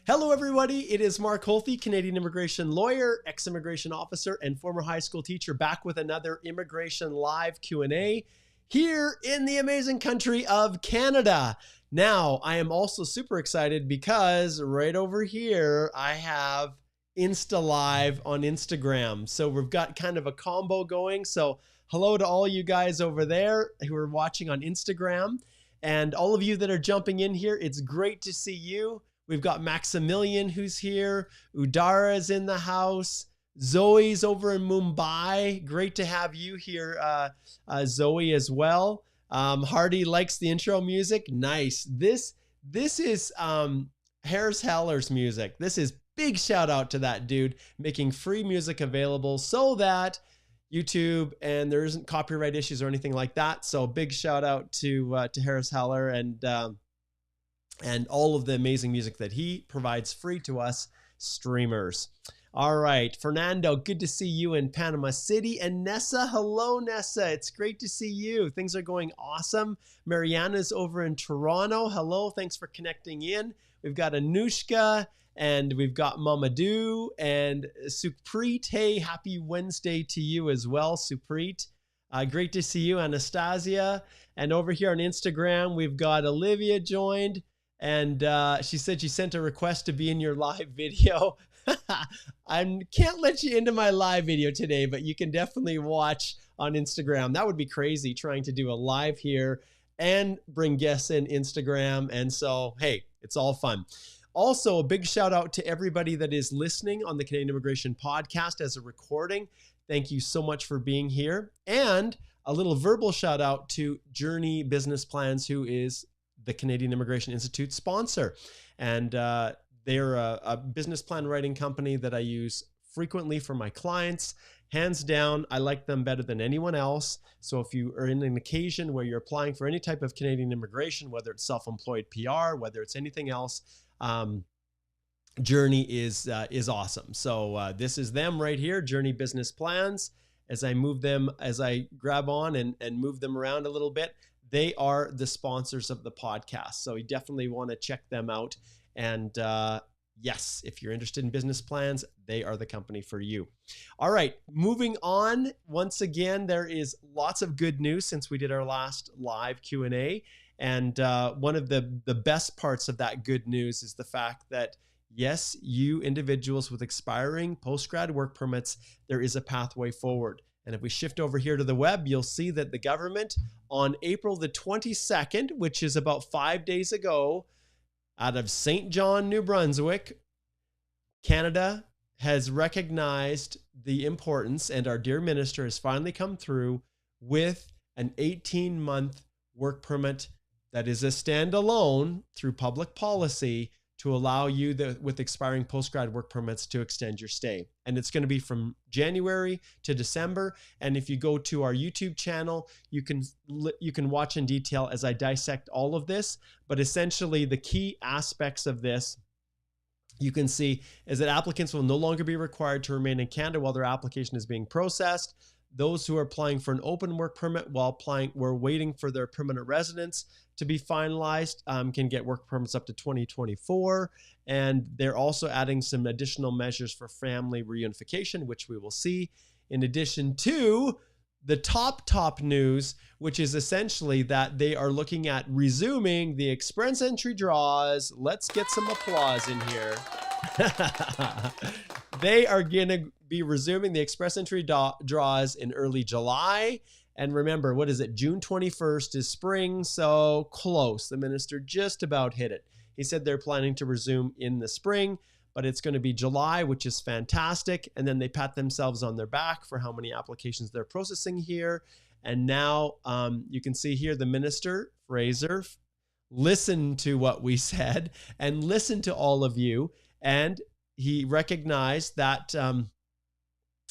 Hello, everybody. It is Mark Holthe, Canadian immigration lawyer, ex-immigration officer, and former high school teacher, back with another Immigration Live Q&A here in the amazing country of Canada. Now, I am also super excited because right over here, I have Insta Live on Instagram. So we've got kind of a combo going. So hello to all you guys over there who are watching on Instagram. And all of you that are jumping in here, it's great to see you. We've got Maximilian who's here. Udara's in the house. Zoe's over in Mumbai. Great to have you here, Zoe, as well. Hardy likes the intro music. Nice. This is Harris Haller's music. This is big shout out to that dude making free music available so that YouTube and there isn't copyright issues or anything like that. So big shout out to Harris Haller and all of the amazing music that he provides free to us streamers. All right, Fernando, good to see you in Panama City. And Nessa, hello, Nessa. It's great to see you. Things are going awesome. Mariana's over in Toronto. Hello, thanks for connecting in. We've got Anushka and we've got Mamadou and Supreet. Hey, happy Wednesday to you as well, Supreet. Great to see you, Anastasia. And over here on Instagram, we've got Olivia joined. And she said she sent a request to be in your live video. I can't let you into my live video today, but you can definitely watch on Instagram. That would be crazy trying to do a live here and bring guests in Instagram. And so, hey, it's all fun. Also, a big shout out to everybody that is listening on the Canadian Immigration Podcast as a recording. Thank you so much for being here. And a little verbal shout out to Journey Business Plans, who is the Canadian Immigration Institute sponsor. And they're a business plan writing company that I use frequently for my clients. Hands down, I like them better than anyone else. So if you are in an occasion where you're applying for any type of Canadian immigration, whether it's self-employed PR, whether it's anything else, Journey is awesome. So this is them right here, Journey Business Plans. As I grab on and move them around a little bit, they are the sponsors of the podcast. So you definitely want to check them out. And yes, if you're interested in business plans, they are the company for you. All right, moving on. Once again, there is lots of good news since we did our last live Q&A. And one of the best parts of that good news is the fact that, yes, you individuals with expiring post-grad work permits, there is a pathway forward. And if we shift over here to the web, you'll see that the government on April the 22nd, which is about 5 days ago, out of St. John, New Brunswick, Canada has recognized the importance, and our dear minister has finally come through with an 18-month work permit that is a standalone through public policy to allow you with expiring postgrad work permits to extend your stay. And it's going to be from January to December. And if you go to our YouTube channel, you can watch in detail as I dissect all of this. But essentially the key aspects of this you can see is that applicants will no longer be required to remain in Canada while their application is being processed. Those who are applying for an open work permit while we're waiting for their permanent residence to be finalized can get work permits up to 2024. And they're also adding some additional measures for family reunification, which we will see, in addition to the top news, which is essentially that they are looking at resuming the express entry draws. Let's get some applause in here. They are going to be resuming the express entry draws in early July. And remember, what is it? June 21st is spring, so close. The minister just about hit it. He said they're planning to resume in the spring, but it's going to be July, which is fantastic. And then they pat themselves on their back for how many applications they're processing here. And now you can see here the minister, Fraser, listened to what we said and listened to all of you. And he recognized that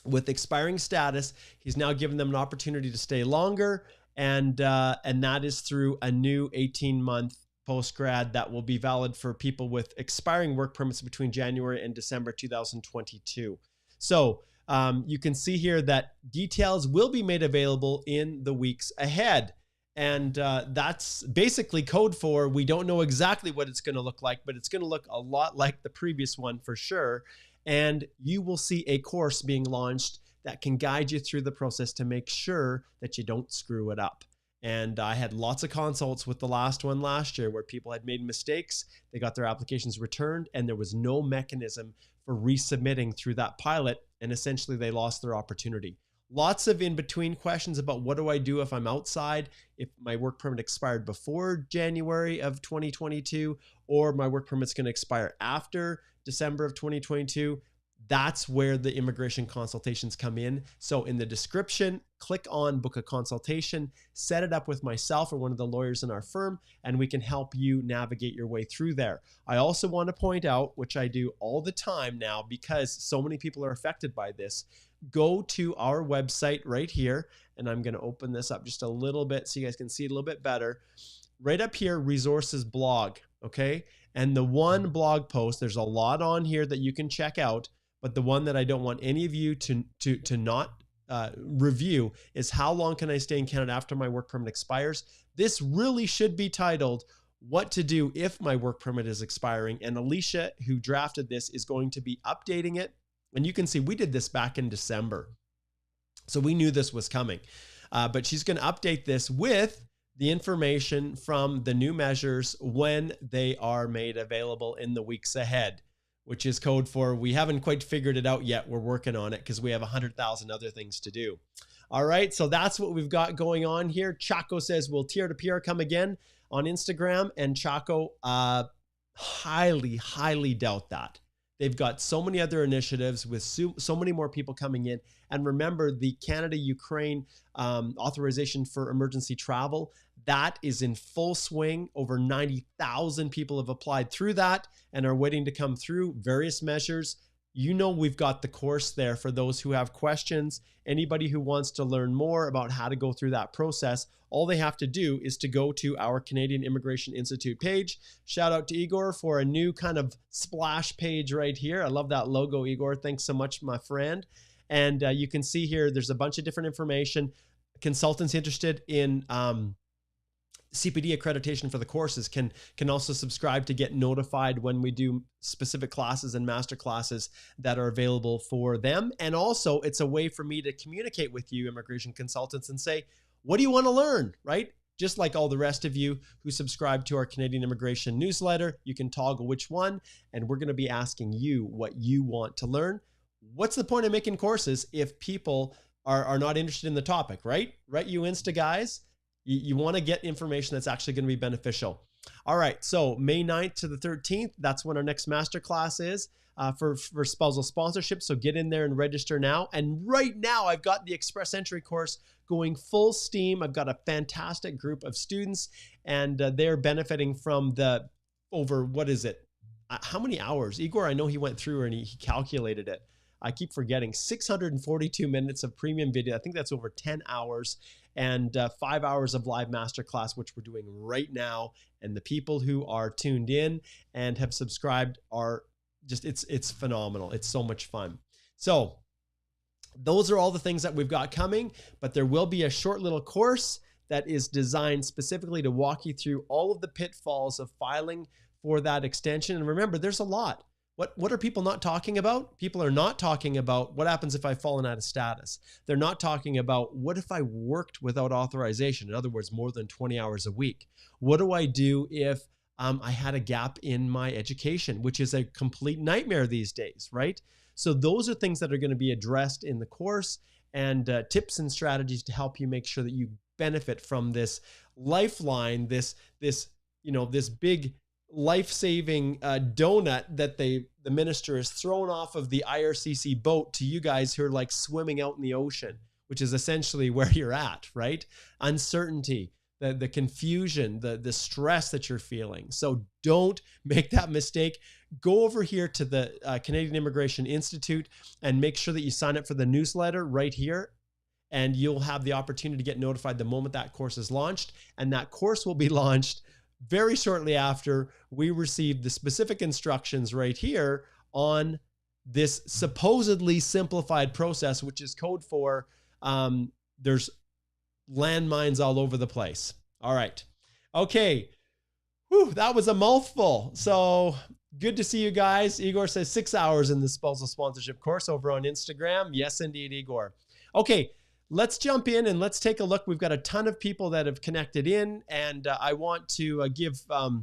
with expiring status, he's now given them an opportunity to stay longer. And that is through a new 18-month post-grad that will be valid for people with expiring work permits between January and December 2022. So you can see here that details will be made available in the weeks ahead. And that's basically code for, we don't know exactly what it's going to look like, but it's going to look a lot like the previous one for sure. And you will see a course being launched that can guide you through the process to make sure that you don't screw it up. And I had lots of consults with the last one last year where people had made mistakes. They got their applications returned and there was no mechanism for resubmitting through that pilot. And essentially they lost their opportunity. Lots of in-between questions about what do I do if I'm outside, if my work permit expired before January of 2022, or my work permit's going to expire after December of 2022. That's where the immigration consultations come in. So in the description, click on book a consultation, set it up with myself or one of the lawyers in our firm, and we can help you navigate your way through there. I also want to point out, which I do all the time now because so many people are affected by this, go to our website right here, and I'm going to open this up just a little bit so you guys can see it a little bit better. Right up here, resources blog, okay? And the one blog post, there's a lot on here that you can check out, but the one that I don't want any of you to not review is how long can I stay in Canada after my work permit expires? This really should be titled, what to do if my work permit is expiring. And Alicia, who drafted this, is going to be updating it. And you can see we did this back in December. So we knew this was coming. But she's going to update this with the information from the new measures when they are made available in the weeks ahead, which is code for we haven't quite figured it out yet. We're working on it because we have 100,000 other things to do. All right, so that's what we've got going on here. Chaco says, will TR to PR come again on Instagram? And Chaco, highly, highly doubt that. They've got so many other initiatives with so many more people coming in. And remember, the Canada-Ukraine authorization for emergency travel, that is in full swing. Over 90,000 people have applied through that and are waiting to come through various measures. You know, we've got the course there for those who have questions. Anybody who wants to learn more about how to go through that process, all they have to do is to go to our Canadian Immigration Institute page. Shout out to Igor for a new kind of splash page right here. I love that logo, Igor. Thanks so much, my friend. And you can see here, there's a bunch of different information. Consultants interested in CPD accreditation for the courses can also subscribe to get notified when we do specific classes and master classes that are available for them. And also it's a way for me to communicate with you immigration consultants and say, what do you want to learn, right? Just like all the rest of you who subscribe to our Canadian immigration newsletter, you can toggle which one, and we're going to be asking you what you want to learn. What's the point of making courses if people are not interested in the topic, right? Right, you Insta guys? You want to get information that's actually going to be beneficial. All right, so May 9th to the 13th, that's when our next masterclass is for spousal sponsorship. So get in there and register now. And right now, I've got the Express Entry course going full steam. I've got a fantastic group of students, and they're benefiting from the over, what is it? How many hours? Igor, I know he went through and he calculated it. I keep forgetting, 642 minutes of premium video. I think that's over 10 hours and 5 hours of live masterclass, which we're doing right now. And the people who are tuned in and have subscribed are just, it's phenomenal. It's so much fun. So those are all the things that we've got coming, but there will be a short little course that is designed specifically to walk you through all of the pitfalls of filing for that extension. And remember, there's a lot. What are people not talking about? People are not talking about what happens if I've fallen out of status. They're not talking about what if I worked without authorization? In other words, more than 20 hours a week. What do I do if I had a gap in my education, which is a complete nightmare these days, right? So those are things that are going to be addressed in the course, and tips and strategies to help you make sure that you benefit from this lifeline, this big life-saving donut that the minister is thrown off of the IRCC boat to you guys who are like swimming out in the ocean, which is essentially where you're at, right? Uncertainty, the confusion, the stress that you're feeling. So don't make that mistake. Go over here to the Canadian Immigration Institute and make sure that you sign up for the newsletter right here, and you'll have the opportunity to get notified the moment that course is launched. And that course will be launched very shortly after we receive the specific instructions right here on this supposedly simplified process, which is code for there's landmines all over the place. All right. Okay. Whew, that was a mouthful. So good to see you guys. Igor says 6 hours in the spousal sponsorship course over on Instagram. Yes, indeed, Igor. Okay, let's jump in and let's take a look. We've got a ton of people that have connected in, and I want to give the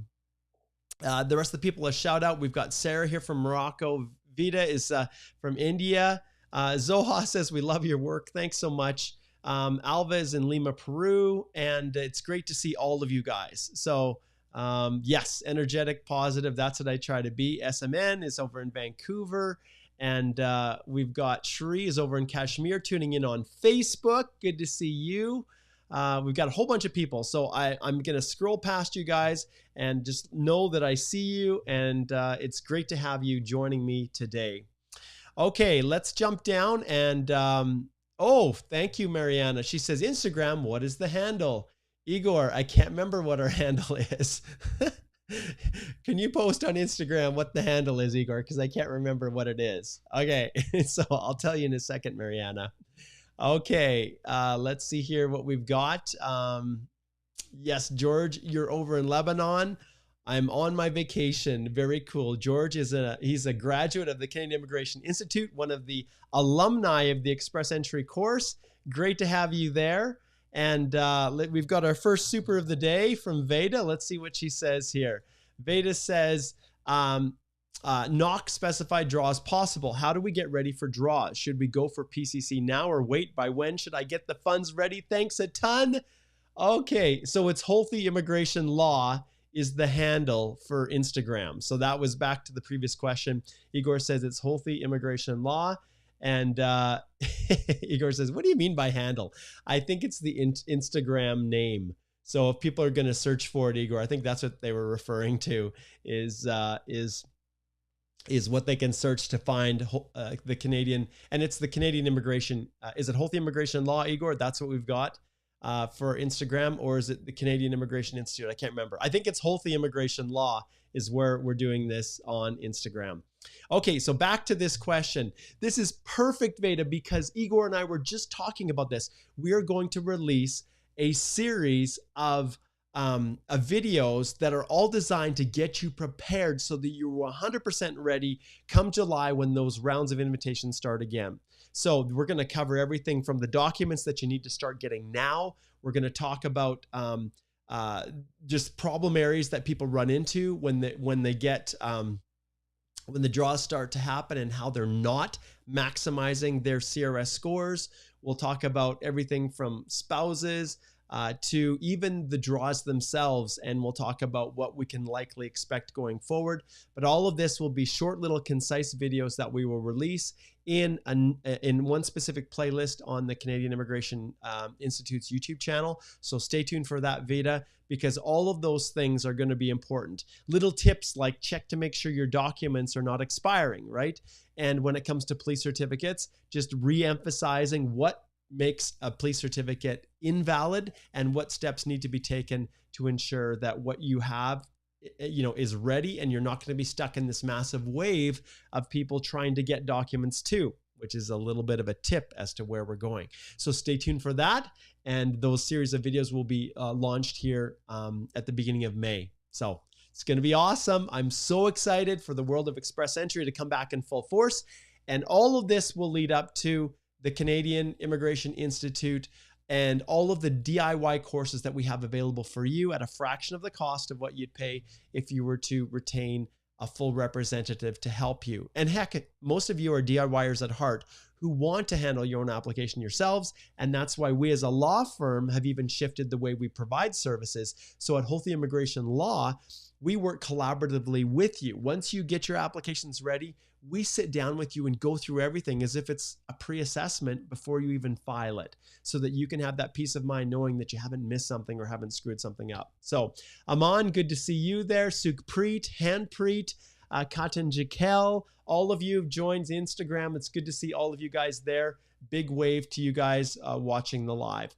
rest of the people a shout out. We've got Sarah here from Morocco. Vida is from India. Zoha says, we love your work. Thanks so much. Alva is in Lima, Peru, and it's great to see all of you guys. So yes, energetic, positive. That's what I try to be. SMN is over in Vancouver. And we've got Shri is over in Kashmir tuning in on Facebook. Good to see you. We've got a whole bunch of people. So I'm going to scroll past you guys and just know that I see you. And it's great to have you joining me today. Okay, let's jump down. And oh, thank you, Mariana. She says, Instagram, what is the handle? Igor, I can't remember what our handle is. Can you post on Instagram what the handle is, Igor? Because I can't remember what it is. Okay, so I'll tell you in a second, Mariana. Okay, let's see here what we've got. Yes, George, you're over in Lebanon. I'm on my vacation. Very cool. George he's a graduate of the Canadian Immigration Institute, one of the alumni of the Express Entry course. Great to have you there. And we've got our first super of the day from Veda. Let's see what she says here. Veda says, knock specified draws possible. How do we get ready for draws? Should we go for PCC now or wait? By when should I get the funds ready? Thanks a ton. Okay, so it's Healthy Immigration Law is the handle for Instagram. So that was back to the previous question. Igor says it's Healthy Immigration Law. And Igor says, what do you mean by handle? I think it's the Instagram name. So if people are going to search for it, Igor, I think that's what they were referring to is what they can search to find the Canadian, and it's the Canadian Immigration. Is it Healthy Immigration Law, Igor? That's what we've got for Instagram, or is it the Canadian Immigration Institute? I can't remember. I think it's Healthy Immigration Law is where we're doing this on Instagram. Okay, so back to this question. This is perfect, Veda, because Igor and I were just talking about this. We are going to release a series of videos that are all designed to get you prepared so that you're 100% ready come July when those rounds of invitations start again. So we're going to cover everything from the documents that you need to start getting now. We're going to talk about just problem areas that people run into when the draws start to happen and how they're not maximizing their CRS scores. We'll talk about everything from spouses to even the draws themselves, and we'll talk about what we can likely expect going forward. But all of this will be short, little, concise videos that we will release in one specific playlist on the Canadian Immigration Institute's YouTube channel. So stay tuned for that, Veda, because all of those things are going to be important. Little tips like check to make sure your documents are not expiring, right? And when it comes to police certificates, just re-emphasizing what makes a police certificate invalid and what steps need to be taken to ensure that what you have is ready and you're not going to be stuck in this massive wave of people trying to get documents too, which is a little bit of a tip as to where we're going. So stay tuned for that. And those series of videos will be launched here at the beginning of May. So it's going to be awesome. I'm so excited for the world of Express Entry to come back in full force. And all of this will lead up to the Canadian Immigration Institute and all of the DIY courses that we have available for you at a fraction of the cost of what you'd pay if you were to retain a full representative to help you. And heck, most of you are DIYers at heart who want to handle your own application yourselves. And that's why we as a law firm have even shifted the way we provide services. So at Healthy Immigration Law, we work collaboratively with you. Once you get your applications ready, we sit down with you and go through everything as if it's a pre-assessment before you even file it, so that you can have that peace of mind knowing that you haven't missed something or haven't screwed something up. So Aman, good to see you there. Sukhpreet, Hanpreet, Katan Jakel, all of you have joined Instagram. It's good to see all of you guys there. Big wave to you guys watching the live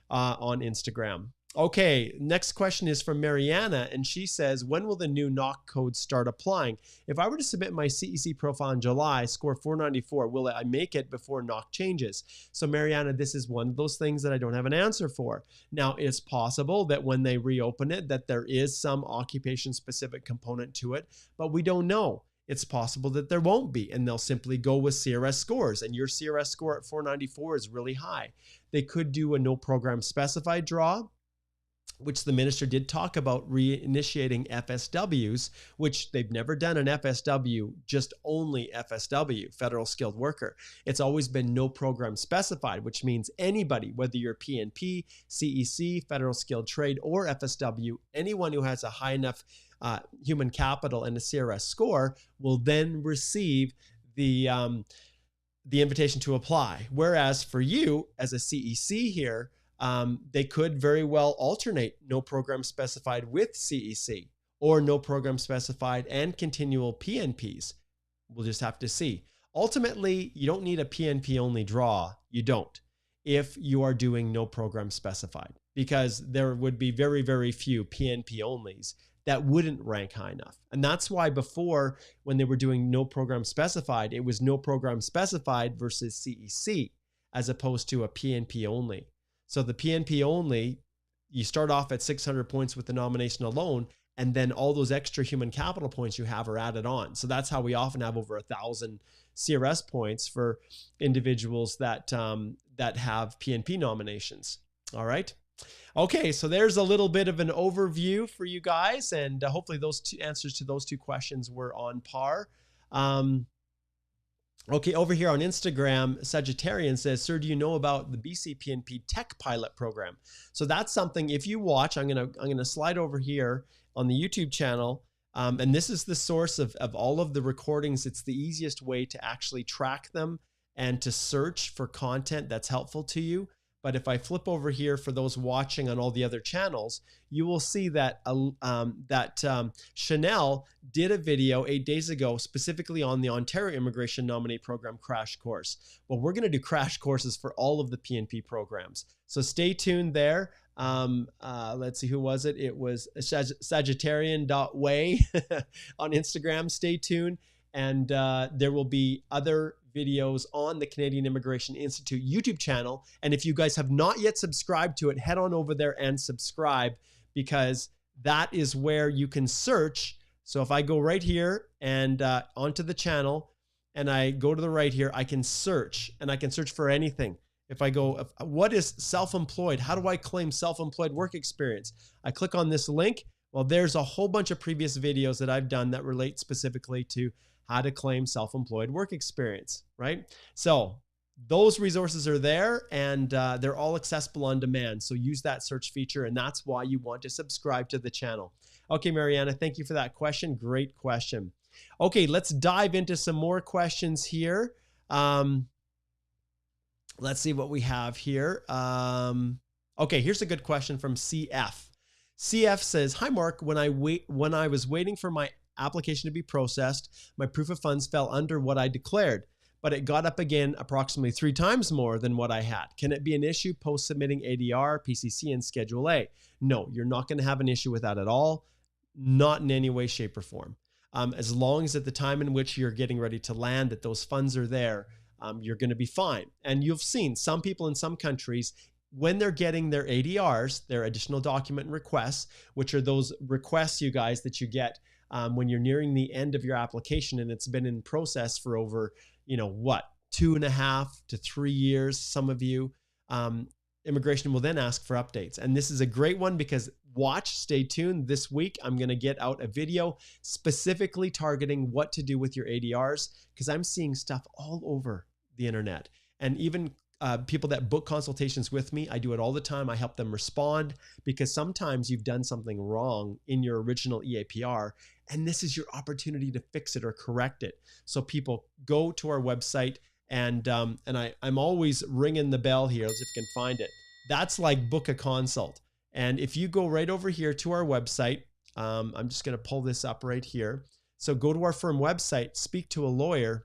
on Instagram. Okay, next question is from Mariana, and she says, when will the new knock code start applying? If I were to submit my CEC profile in July, score 494, will I make it before knock changes? So Mariana, this is one of those things that I don't have an answer for. Now, it's possible that when they reopen it, that there is some occupation-specific component to it, but we don't know. It's possible that there won't be, and they'll simply go with CRS scores, and your CRS score at 494 is really high. They could do a no program specified draw, which the minister did talk about reinitiating FSWs, which they've never done an FSW, just only FSW, federal skilled worker. It's always been no program specified, which means anybody, whether you're PNP, CEC, federal skilled trade, or FSW, anyone who has a high enough human capital and a CRS score will then receive the invitation to apply. Whereas for you as a CEC here, they could very well alternate no program specified with CEC, or no program specified and continual PNPs. We'll just have to see. Ultimately, you don't need a PNP only draw. You don't, if you are doing no program specified, because there would be very, very few PNP onlys that wouldn't rank high enough. And that's why before, when they were doing no program specified, it was no program specified versus CEC, as opposed to a PNP only. So the PNP only, you start off at 600 points with the nomination alone, and then all those extra human capital points you have are added on. So that's how we often have over 1,000 CRS points for individuals that have PNP nominations. All right. Okay, so there's a little bit of an overview for you guys, and hopefully those two answers to those two questions were on par. Okay, over here on Instagram, Sagittarian says, sir, do you know about the BC PNP Tech Pilot Program? So that's something, if you watch, I'm gonna slide over here on the YouTube channel, and this is the source of all of the recordings. It's the easiest way to actually track them and to search for content that's helpful to you. But if I flip over here for those watching on all the other channels, you will see that Chanel did a video 8 days ago specifically on the Ontario Immigration Nominee Program crash course. Well, we're going to do crash courses for all of the PNP programs. So stay tuned there. Let's see, who was it? It was Sagittarian.way on Instagram. Stay tuned. And there will be other videos on the Canadian Immigration Institute YouTube channel. And if you guys have not yet subscribed to it, head on over there and subscribe, because that is where you can search. So if I go right here and onto the channel and I go to the right here, I can search, and I can search for anything. If I go, what is self-employed? How do I claim self-employed work experience? I click on this link. Well, there's a whole bunch of previous videos that I've done that relate specifically to how to claim self-employed work experience, right? So those resources are there, and they're all accessible on demand. So use that search feature, and that's why you want to subscribe to the channel. Okay, Mariana, thank you for that question. Great question. Okay, let's dive into some more questions here. Let's see what we have here. Okay, here's a good question from CF. CF says, hi, Mark. When I was waiting for my application to be processed, my proof of funds fell under what I declared, but it got up again approximately 3 times more than what I had. Can it be an issue post submitting ADR, PCC, and Schedule A? No, you're not going to have an issue with that at all. Not in any way, shape, or form. As long as at the time in which you're getting ready to land, that those funds are there, you're going to be fine. And you've seen some people in some countries, when they're getting their ADRs, their additional document requests, which are those requests, you guys, that you get when you're nearing the end of your application and it's been in process for over, 2.5 to 3 years. Some of you, immigration will then ask for updates. And this is a great one, because stay tuned. This week, I'm going to get out a video specifically targeting what to do with your ADRs, because I'm seeing stuff all over the internet. And even people that book consultations with me, I do it all the time. I help them respond, because sometimes you've done something wrong in your original EAPR, and this is your opportunity to fix it or correct it. So people go to our website, and I'm always ringing the bell here. Let's see if we can find it. That's like book a consult. And if you go right over here to our website, I'm just going to pull this up right here. So go to our firm website, speak to a lawyer.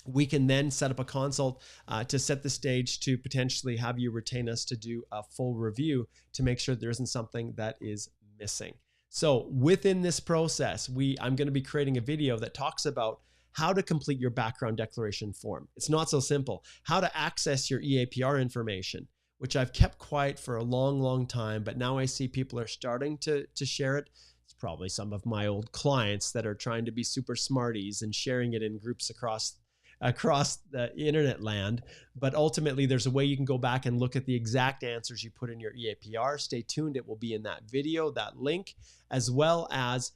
we can then set up a consult to set the stage to potentially have you retain us to do a full review to make sure there isn't something that is missing. So within this process, I'm going to be creating a video that talks about how to complete your background declaration form. It's not so simple. How to access your EAPR information, which I've kept quiet for a long, long time, but now I see people are starting to share it. It's probably some of my old clients that are trying to be super smarties and sharing it in groups across the internet land. But ultimately, there's a way you can go back and look at the exact answers you put in your EAPR. Stay tuned. It will be in that video, that link, as well as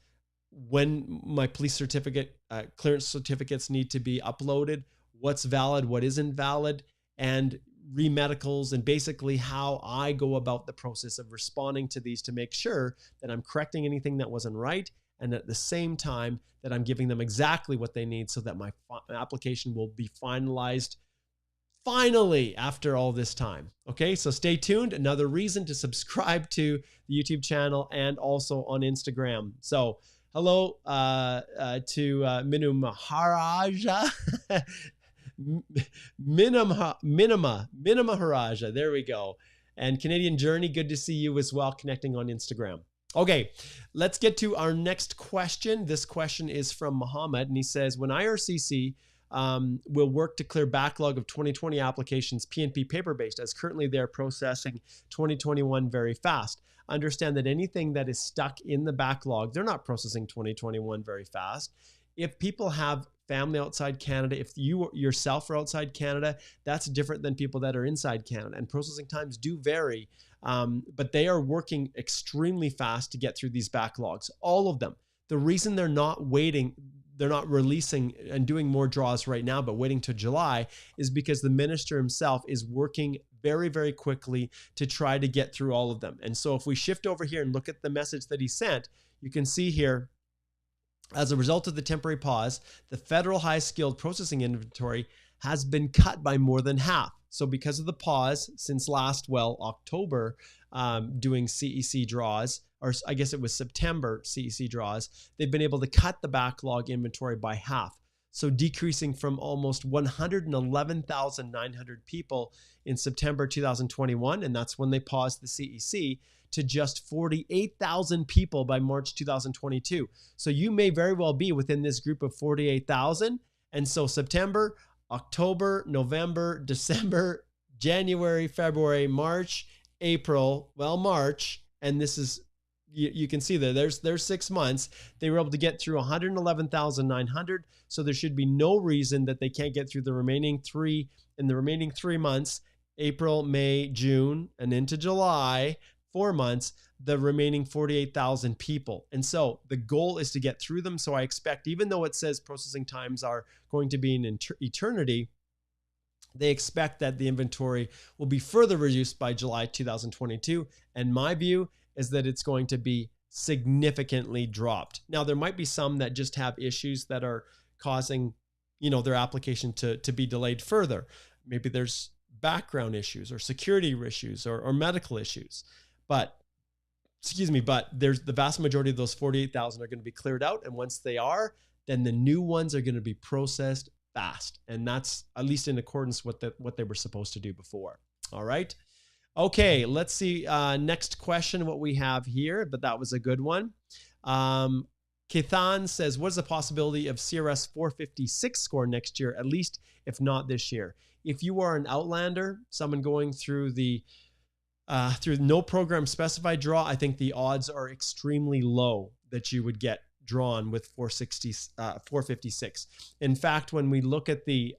when my police certificate, clearance certificates need to be uploaded, what's valid, what isn't valid, and remedicals, and basically how I go about the process of responding to these to make sure that I'm correcting anything that wasn't right, and at the same time that I'm giving them exactly what they need so that my application will be finalized finally after all this time. Okay, so stay tuned. Another reason to subscribe to the YouTube channel and also on Instagram. So hello to Minu Maharaja. Minima Maharaja. There we go. And Canadian Journey, good to see you as well, connecting on Instagram. Okay, let's get to our next question. This question is from Muhammad, and he says, when IRCC will work to clear backlog of 2020 applications, PNP paper-based, as currently they're processing 2021 very fast. Understand that anything that is stuck in the backlog, they're not processing 2021 very fast. If people have family outside Canada, if you yourself are outside Canada, that's different than people that are inside Canada. And processing times do vary, but they are working extremely fast to get through these backlogs, all of them. The reason they're not waiting, they're not releasing and doing more draws right now, but waiting to July, is because the minister himself is working very, very quickly to try to get through all of them. And so if we shift over here and look at the message that he sent, you can see here, as a result of the temporary pause, the federal high-skilled processing inventory has been cut by more than half. So because of the pause since last, October, doing CEC draws, or I guess it was September CEC draws, they've been able to cut the backlog inventory by half. So decreasing from almost 111,900 people in September 2021, and that's when they paused the CEC, to just 48,000 people by March 2022. So you may very well be within this group of 48,000. And so September, October, November, December, January, February, March, April, March, and this is, you can see there's 6 months. They were able to get through 111,900. So there should be no reason that they can't get through the remaining 3 months, April, May, June, and into July, 4 months, the remaining 48,000 people. And so the goal is to get through them. So I expect, even though it says processing times are going to be an eternity, they expect that the inventory will be further reduced by July 2022. And my view is that it's going to be significantly dropped. Now, there might be some that just have issues that are causing, their application to be delayed further. Maybe there's background issues or security issues or medical issues. But there's the vast majority of those 48,000 are going to be cleared out. And once they are, then the new ones are going to be processed fast. And that's at least in accordance with what they were supposed to do before. All right. Okay, let's see. Next question, what we have here, but that was a good one. Kethan says, what is the possibility of CRS 456 score next year, at least if not this year? If you are an outlander, someone going through through no program specified draw, I think the odds are extremely low that you would get drawn with 456. In fact, when we look at the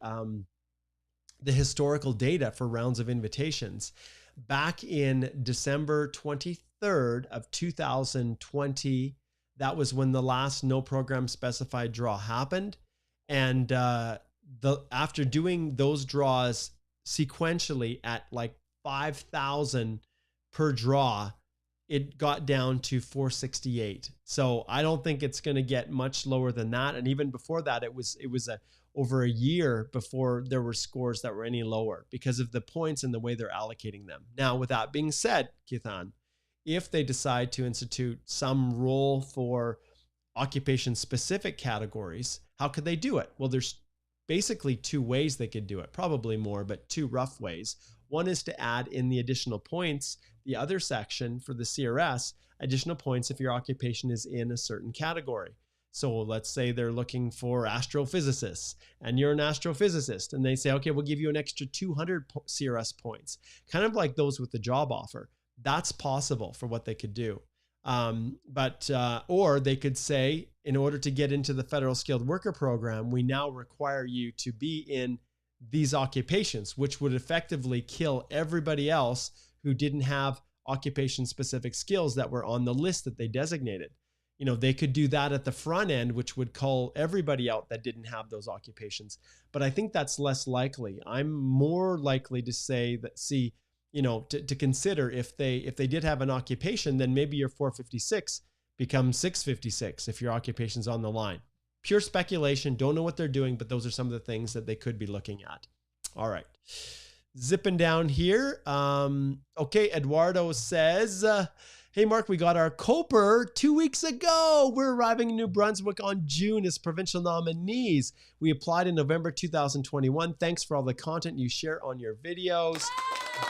historical data for rounds of invitations, back in December 23rd of 2020, that was when the last no program specified draw happened. And after doing those draws sequentially at like 5,000 per draw, it got down to 468. So I don't think it's going to get much lower than that. And even before that, it was over a year before there were scores that were any lower because of the points and the way they're allocating them. Now, with that being said, Kithan, if they decide to institute some rule for occupation specific categories, how could they do it? Well, there's basically two ways they could do it, probably more, but two rough ways. One is to add in the additional points, the other section for the CRS, additional points if your occupation is in a certain category. So let's say they're looking for astrophysicists and you're an astrophysicist and they say, okay, we'll give you an extra 200 CRS points, kind of like those with the job offer. That's possible for what they could do. Or they could say, in order to get into the federal skilled worker program, we now require you to be in these occupations, which would effectively kill everybody else who didn't have occupation specific skills that were on the list that they designated. You know, they could do that at the front end, which would call everybody out that didn't have those occupations. But I think that's less likely. I'm more likely to say that, to consider if they did have an occupation, then maybe your 456 becomes 656 if your occupation's on the line. Pure speculation, don't know what they're doing, but those are some of the things that they could be looking at. All right. Zipping down here. Okay, Eduardo says, hey, Mark, we got our COPR 2 weeks ago. We're arriving in New Brunswick on June as provincial nominees. We applied in November 2021. Thanks for all the content you share on your videos.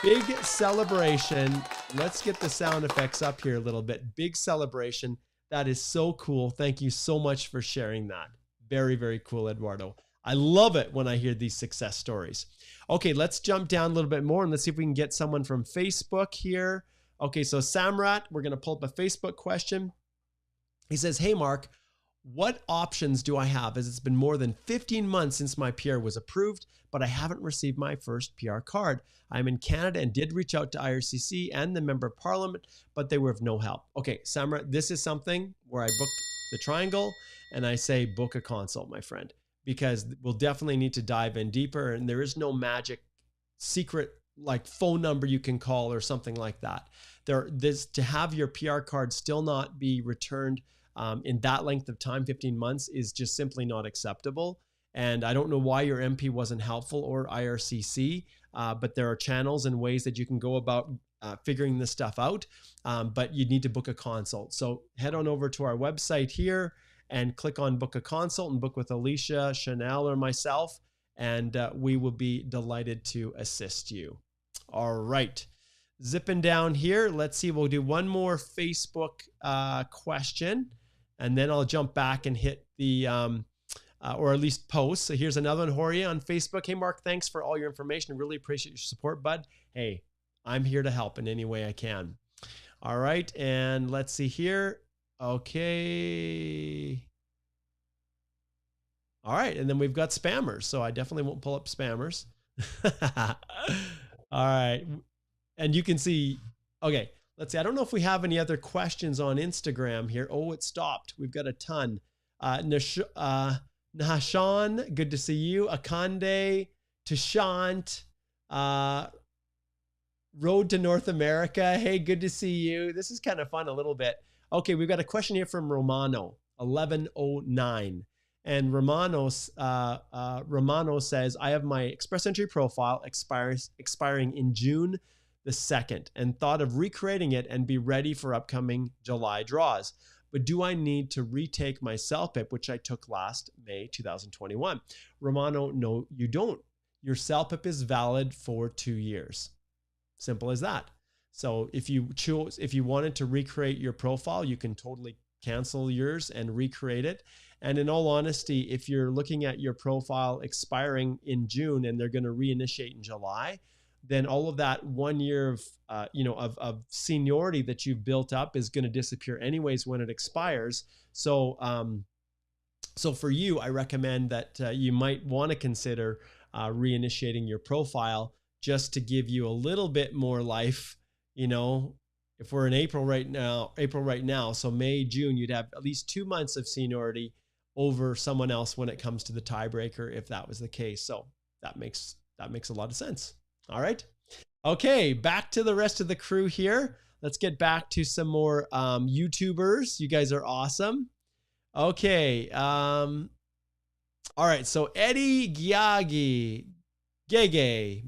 Big celebration. Let's get the sound effects up here a little bit. Big celebration. That is so cool. Thank you so much for sharing that. Very, very cool, Eduardo. I love it when I hear these success stories. Okay, let's jump down a little bit more and let's see if we can get someone from Facebook here. Okay, so Samrat, we're going to pull up a Facebook question. He says, hey, Mark, what options do I have as it's been more than 15 months since my PR was approved, but I haven't received my first PR card. I'm in Canada and did reach out to IRCC and the Member of Parliament, but they were of no help. Okay, Samrat, this is something where I book the triangle and I say book a consult, my friend, because we'll definitely need to dive in deeper, and there is no magic secret like phone number you can call or something like that. To have your PR card still not be returned in that length of time, 15 months, is just simply not acceptable. And I don't know why your MP wasn't helpful or IRCC, but there are channels and ways that you can go about figuring this stuff out, but you need to book a consult. So head on over to our website here and click on book a consult and book with Alicia, Chanel, or myself, and we will be delighted to assist you. All right. Zipping down here. Let's see. We'll do one more Facebook question, and then I'll jump back and hit the, or at least post. So here's another one, Jorge, on Facebook. Hey, Mark, thanks for all your information. I really appreciate your support, bud. Hey, I'm here to help in any way I can. All right. And let's see here. Okay. All right. And then we've got spammers. So I definitely won't pull up spammers. All right. And you can see, okay, let's see. I don't know if we have any other questions on Instagram here. Oh, it stopped. We've got a ton. Nahashan, good to see you. Akande, Tashant, Road to North America. Hey, good to see you. This is kind of fun a little bit. Okay, we've got a question here from Romano, 1109. And Romano says, I have my Express Entry profile expiring in June the 2nd and thought of recreating it and be ready for upcoming July draws. But do I need to retake my CELPIP, which I took last May 2021? Romano, no, you don't. Your CELPIP is valid for 2 years. Simple as that. So if you wanted to recreate your profile, you can totally cancel yours and recreate it. And in all honesty, if you're looking at your profile expiring in June and they're going to reinitiate in July, then all of that 1 year of seniority that you've built up is going to disappear anyways when it expires. So for you, I recommend that you might want to consider reinitiating your profile just to give you a little bit more life. You know, if we're in April right now, so May, June, you'd have at least 2 months of seniority over someone else when it comes to the tiebreaker, if that was the case. So that makes a lot of sense. All right. Okay, back to the rest of the crew here. Let's get back to some more YouTubers. You guys are awesome. Okay. All right. So Eddie Gege,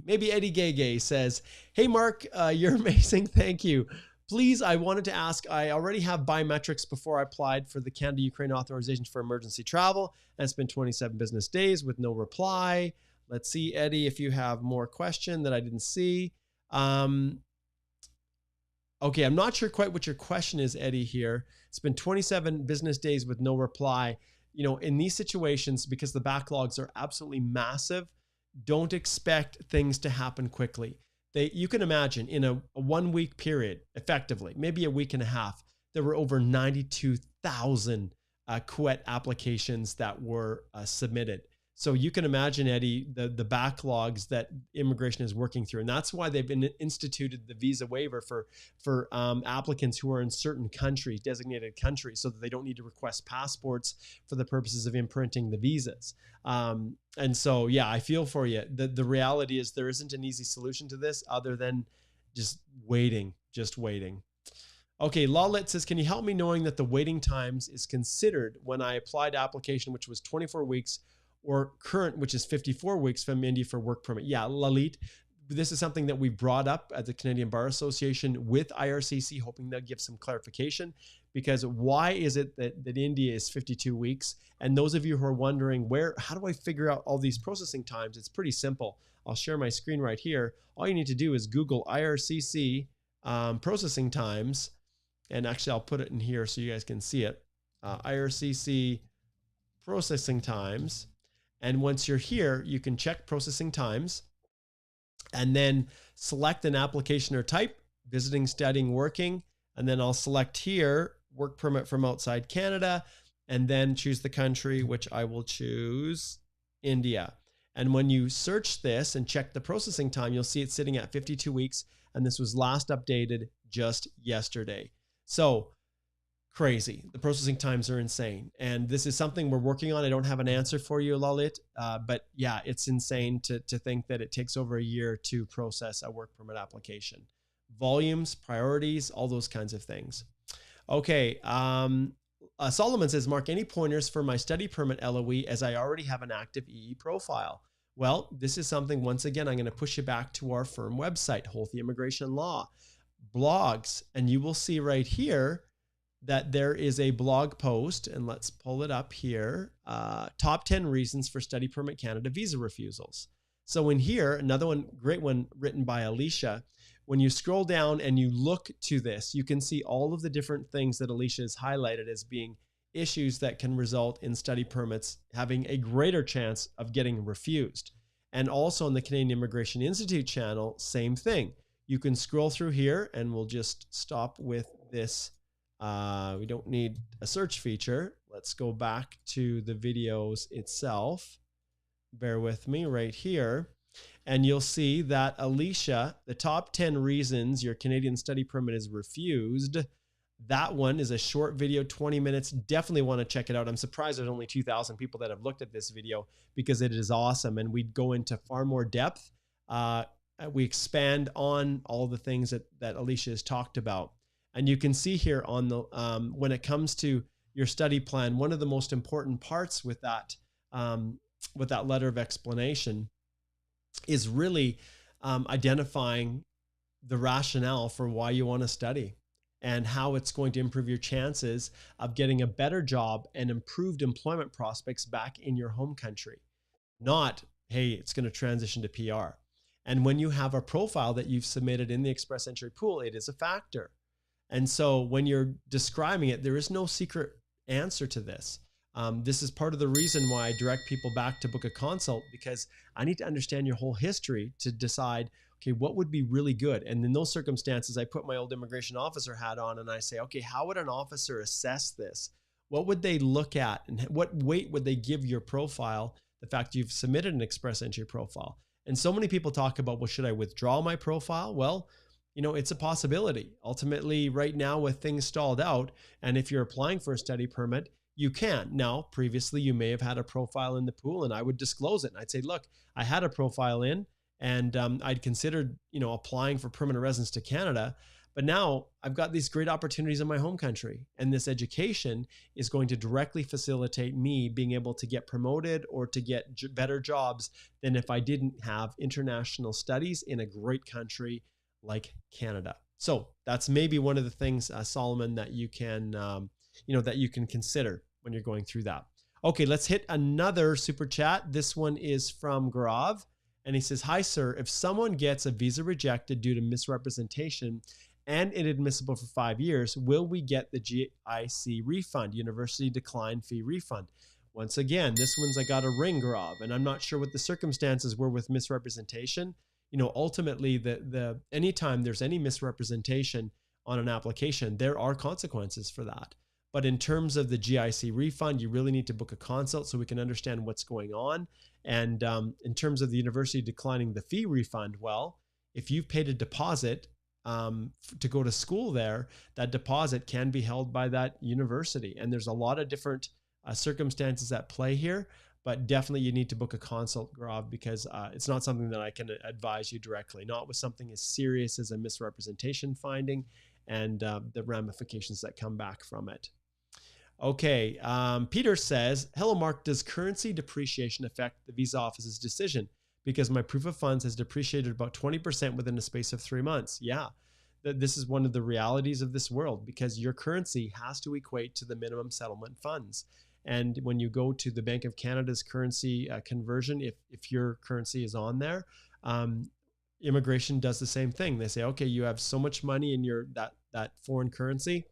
maybe Eddie Gege says, hey, Mark, you're amazing. Thank you. Please, I wanted to ask, I already have biometrics before I applied for the Canada-Ukraine authorization for emergency travel. And it's been 27 business days with no reply. Let's see, Eddie, if you have more question that I didn't see. Okay, I'm not sure quite what your question is, Eddie, here. It's been 27 business days with no reply. You know, in these situations, because the backlogs are absolutely massive, don't expect things to happen quickly. You can imagine in a 1 week period, effectively, maybe a week and a half, there were over 92,000 QET applications that were submitted. So you can imagine, Eddie, the backlogs that immigration is working through. And that's why they've instituted the visa waiver for applicants who are in certain countries, designated countries, so that they don't need to request passports for the purposes of imprinting the visas. And so, yeah, I feel for you. The reality is there isn't an easy solution to this other than just waiting. Okay, Lalit says, can you help me knowing that the waiting times is considered when I applied application, which was 24 weeks, or current, which is 54 weeks from India for work permit? Yeah, Lalit, this is something that we brought up at the Canadian Bar Association with IRCC, hoping they'll give some clarification, because why is it that India is 52 weeks? And those of you who are wondering how do I figure out all these processing times? It's pretty simple. I'll share my screen right here. All you need to do is Google IRCC processing times. And actually I'll put it in here so you guys can see it. IRCC processing times. And once you're here, you can check processing times and then select an application or type, visiting, studying, working. And then I'll select here, work permit from outside Canada, and then choose the country, which I will choose India. And when you search this and check the processing time, you'll see it's sitting at 52 weeks. And this was last updated just yesterday. So crazy. The processing times are insane. And this is something we're working on. I don't have an answer for you, Lalit. But yeah, it's insane to think that it takes over a year to process a work permit application. Volumes, priorities, all those kinds of things. Okay. Solomon says, Mark, any pointers for my study permit LOE as I already have an active EE profile? Well, this is something, once again, I'm going to push you back to our firm website, Holthe Immigration Law, blogs, and you will see right here that there is a blog post, and let's pull it up here, top 10 reasons for study permit Canada visa refusals. So in here, another one, great one written by Alicia. When you scroll down and you look to this, you can see all of the different things that Alicia has highlighted as being issues that can result in study permits having a greater chance of getting refused. And also on the Canadian Immigration Institute channel, same thing. You can scroll through here, and we'll just stop with this. We don't need a search feature. Let's go back to the videos itself. Bear with me right here. And you'll see that Alicia, the top 10 reasons your Canadian study permit is refused. That one is a short video, 20 minutes. Definitely want to check it out. I'm surprised there's only 2,000 people that have looked at this video, because it is awesome. And we'd go into far more depth. We expand on all the things that Alicia has talked about. And you can see here on the when it comes to your study plan, one of the most important parts with that letter of explanation is really identifying the rationale for why you want to study and how it's going to improve your chances of getting a better job and improved employment prospects back in your home country. Not, hey, it's going to transition to PR. And when you have a profile that you've submitted in the Express Entry pool, it is a factor. And so when you're describing it, there is no secret answer to this. This is part of the reason why I direct people back to book a consult, because I need to understand your whole history to decide, okay, what would be really good? And in those circumstances, I put my old immigration officer hat on and I say, okay, how would an officer assess this? What would they look at, and what weight would they give your profile, the fact you've submitted an Express Entry profile? And so many people talk about, well, should I withdraw my profile? Well, you know, it's a possibility. Ultimately, right now with things stalled out, and if you're applying for a study permit, you can. Now, previously, you may have had a profile in the pool, and I would disclose it. And I'd say, look, I had a profile in, and I'd considered, you know, applying for permanent residence to Canada. But now I've got these great opportunities in my home country, and this education is going to directly facilitate me being able to get promoted or to get better jobs than if I didn't have international studies in a great country like Canada. So that's maybe one of the things, Solomon, that you can, that you can consider when you're going through that. Okay, let's hit another super chat. This one is from Grav, and he says, "Hi, sir. If someone gets a visa rejected due to misrepresentation and inadmissible for 5 years, will we get the GIC refund, University Decline Fee refund?" Once again, this one's I got a ring, Grav, and I'm not sure what the circumstances were with misrepresentation. Ultimately, the anytime there's any misrepresentation on an application, there are consequences for that. But in terms of the GIC refund, you really need to book a consult so we can understand what's going on. And in terms of the university declining the fee refund, well, if you've paid a deposit to go to school there, that deposit can be held by that university. And there's a lot of different circumstances at play here, but definitely you need to book a consult, Grav, because it's not something that I can advise you directly, not with something as serious as a misrepresentation finding and the ramifications that come back from it. Okay, Peter says, "Hello, Mark. Does currency depreciation affect the visa office's decision? Because my proof of funds has depreciated about 20% within a space of 3 months." Yeah, this is one of the realities of this world, because your currency has to equate to the minimum settlement funds. And when you go to the Bank of Canada's currency conversion, if your currency is on there, immigration does the same thing. They say, okay, you have so much money in your that foreign currency.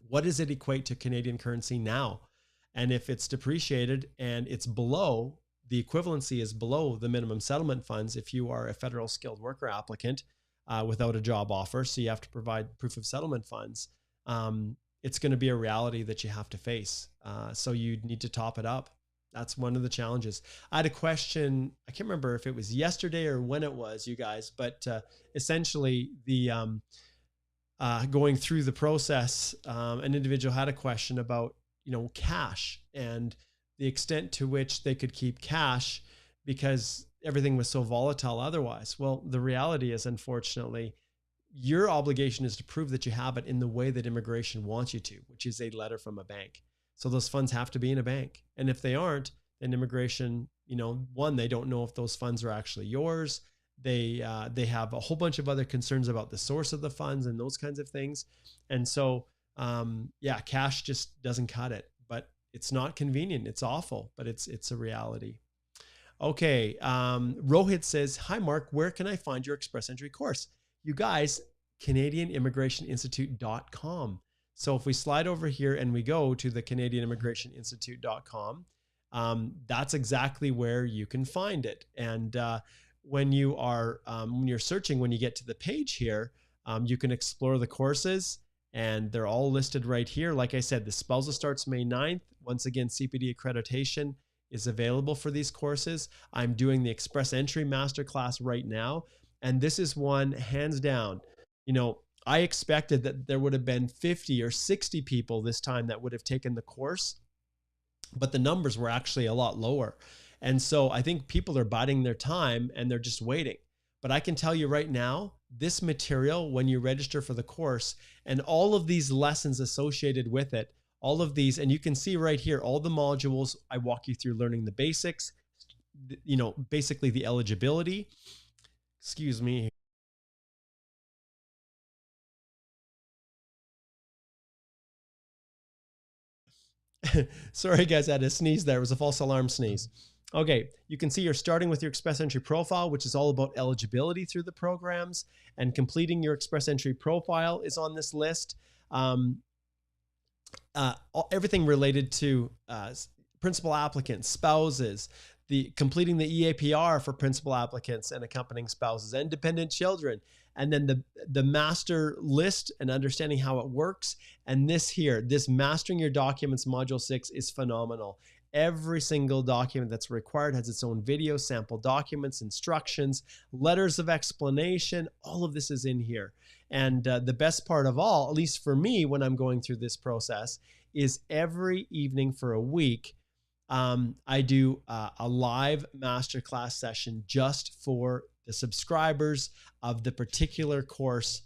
What does it equate to Canadian currency now? And if it's depreciated and it's below, the equivalency is below the minimum settlement funds if you are a federal skilled worker applicant without a job offer, so you have to provide proof of settlement funds, it's going to be a reality that you have to face. So you need to top it up. That's one of the challenges. I had a question, I can't remember if it was yesterday or when it was, you guys, but essentially the going through the process, an individual had a question about, cash and the extent to which they could keep cash because everything was so volatile otherwise. Well, the reality is, unfortunately, your obligation is to prove that you have it in the way that immigration wants you to, which is a letter from a bank. So those funds have to be in a bank. And if they aren't, then immigration, one, they don't know if those funds are actually yours. They have a whole bunch of other concerns about the source of the funds and those kinds of things. And so, cash just doesn't cut it, but it's not convenient. It's awful, but it's a reality. Okay. Rohit says, "Hi, Mark, where can I find your Express Entry course?" You guys, CanadianImmigrationInstitute.com. So if we slide over here and we go to the CanadianImmigrationInstitute.com, that's exactly where you can find it. And when you're searching, when you get to the page here, you can explore the courses, and they're all listed right here. Like I said, the spousal starts May 9th. Once again, CPD accreditation is available for these courses. I'm doing the Express Entry Masterclass right now, and this is one hands down. I expected that there would have been 50 or 60 people this time that would have taken the course, but the numbers were actually a lot lower. And so I think people are biding their time and they're just waiting. But I can tell you right now, this material, when you register for the course and all of these lessons associated with it, all of these, and you can see right here, all the modules, I walk you through learning the basics, basically the eligibility. Excuse me. Sorry, guys, I had a sneeze there. It was a false alarm sneeze. Okay, you can see you're starting with your Express Entry profile, which is all about eligibility through the programs, and completing your Express Entry profile is on this list. Everything related to principal applicants, spouses, completing the EAPR for principal applicants and accompanying spouses, and dependent children, and then the master list and understanding how it works. And this Mastering Your Documents Module 6 is phenomenal. Every single document that's required has its own video, sample documents, instructions, letters of explanation. All of this is in here. And the best part of all, at least for me when I'm going through this process, is every evening for a week, I do a live masterclass session just for the subscribers of the particular course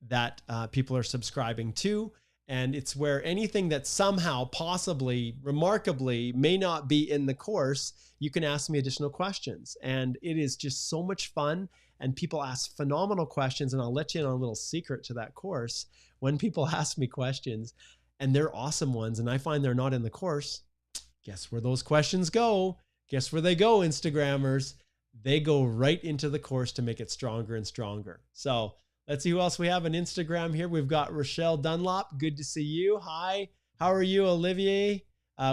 that people are subscribing to. And it's where anything that somehow, possibly, remarkably may not be in the course, you can ask me additional questions. And it is just so much fun. and people ask phenomenal questions. And I'll let you in on a little secret to that course. When people ask me questions and they're awesome ones, and I find they're not in the course, guess where those questions go? Guess where they go, Instagrammers? They go right into the course to make it stronger and stronger. So let's see who else we have on Instagram here. We've got Rochelle Dunlop. Good to see you. Hi. How are you, Olivier?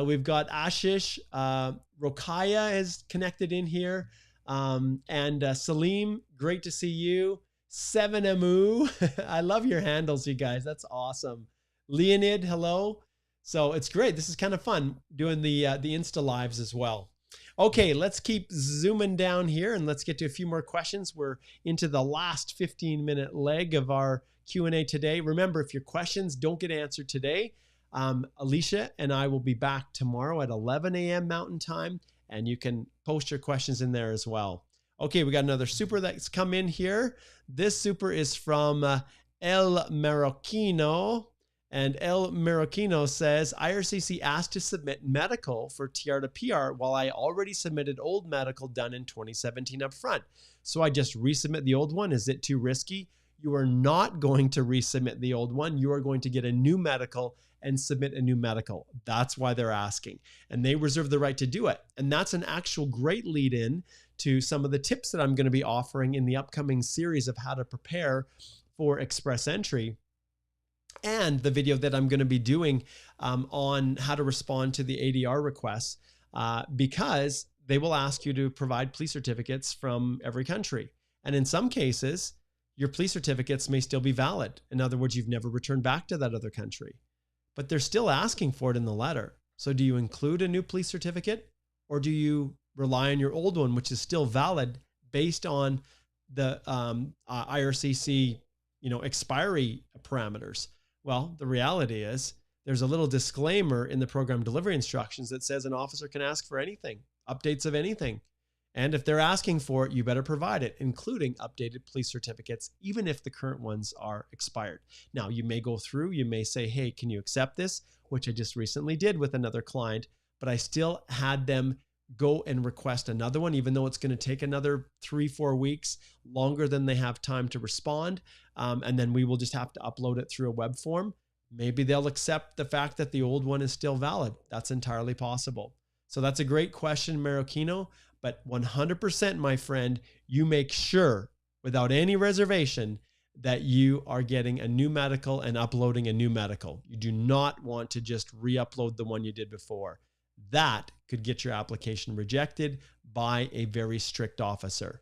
We've got Ashish. Rokaya is connected in here. And Salim, great to see you. 7Amu. I love your handles, you guys. That's awesome. Leonid, hello. So it's great. This is kind of fun doing the Insta lives as well. Okay, let's keep zooming down here and let's get to a few more questions. We're into the last 15-minute leg of our Q&A today. Remember, if your questions don't get answered today, Alicia and I will be back tomorrow at 11 a.m. Mountain Time, and you can post your questions in there as well. Okay, we got another super that's come in here. This super is from El Marroquino. And El Marroquino says, IRCC asked to submit medical for TR to PR while I already submitted old medical done in 2017 up front. So I just resubmit the old one. Is it too risky? You are not going to resubmit the old one. You are going to get a new medical and submit a new medical. That's why they're asking. And they reserve the right to do it. And that's an actual great lead in to some of the tips that I'm going to be offering in the upcoming series of how to prepare for express entry, and the video that I'm going to be doing on how to respond to the ADR requests, because they will ask you to provide police certificates from every country. And in some cases, your police certificates may still be valid. In other words, you've never returned back to that other country, but they're still asking for it in the letter. So do you include a new police certificate, or do you rely on your old one, which is still valid based on the IRCC, expiry parameters? Well, the reality is there's a little disclaimer in the program delivery instructions that says an officer can ask for anything, updates of anything. And if they're asking for it, you better provide it, including updated police certificates, even if the current ones are expired. Now, you may go through, you may say, hey, can you accept this? Which I just recently did with another client, but I still had them go and request another one, even though it's going to take another 3-4 weeks longer than they have time to respond. And then we will just have to upload it through a web form. Maybe they'll accept the fact that the old one is still valid. That's entirely possible. So that's a great question, Marroquino, but 100%, my friend, you make sure without any reservation that you are getting a new medical and uploading a new medical. You do not want to just re-upload the one you did before. That could get your application rejected by a very strict officer.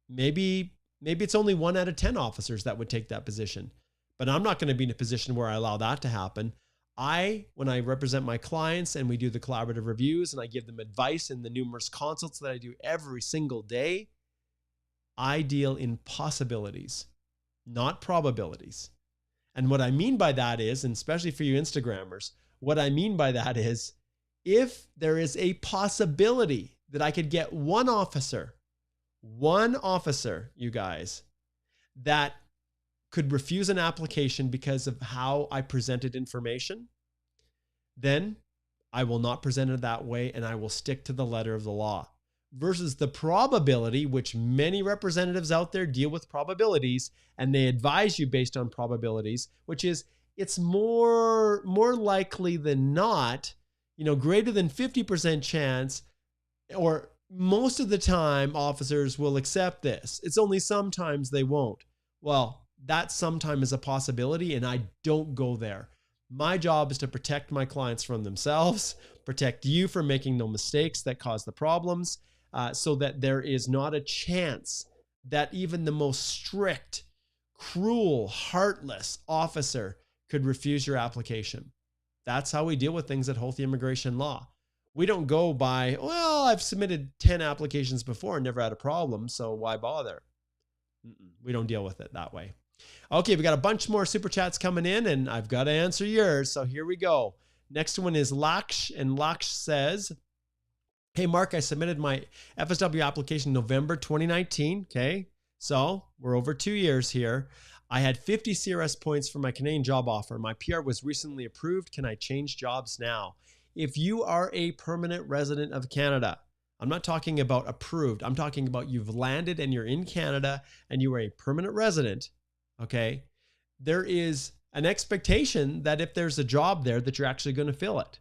Maybe it's only 1 out of 10 officers that would take that position, but I'm not going to be in a position where I allow that to happen. When I represent my clients and we do the collaborative reviews and I give them advice in the numerous consults that I do every single day, I deal in possibilities, not probabilities. And what I mean by that is, and especially for you Instagrammers, what I mean by that is, if there is a possibility that I could get one officer, you guys, that could refuse an application because of how I presented information, then I will not present it that way and I will stick to the letter of the law. Versus the probability, which many representatives out there deal with probabilities and they advise you based on probabilities, which is it's more likely than not, greater than 50% chance, or most of the time officers will accept this. It's only sometimes they won't. Well, that sometime is a possibility and I don't go there. My job is to protect my clients from themselves, protect you from making no mistakes that cause the problems, so that there is not a chance that even the most strict, cruel, heartless officer could refuse your application. That's how we deal with things at Healthy Immigration Law. We don't go by, well, I've submitted 10 applications before and never had a problem, so why bother? We don't deal with it that way. Okay, we got a bunch more super chats coming in and I've got to answer yours. So here we go. Next one is Laksh, and Laksh says, hey, Mark, I submitted my FSW application November 2019. Okay, so we're over 2 years here. I had 50 CRS points for my Canadian job offer. My PR was recently approved. Can I change jobs now? If you are a permanent resident of Canada, I'm not talking about approved. I'm talking about you've landed and you're in Canada and you are a permanent resident. Okay. There is an expectation that if there's a job there, that you're actually going to fill it.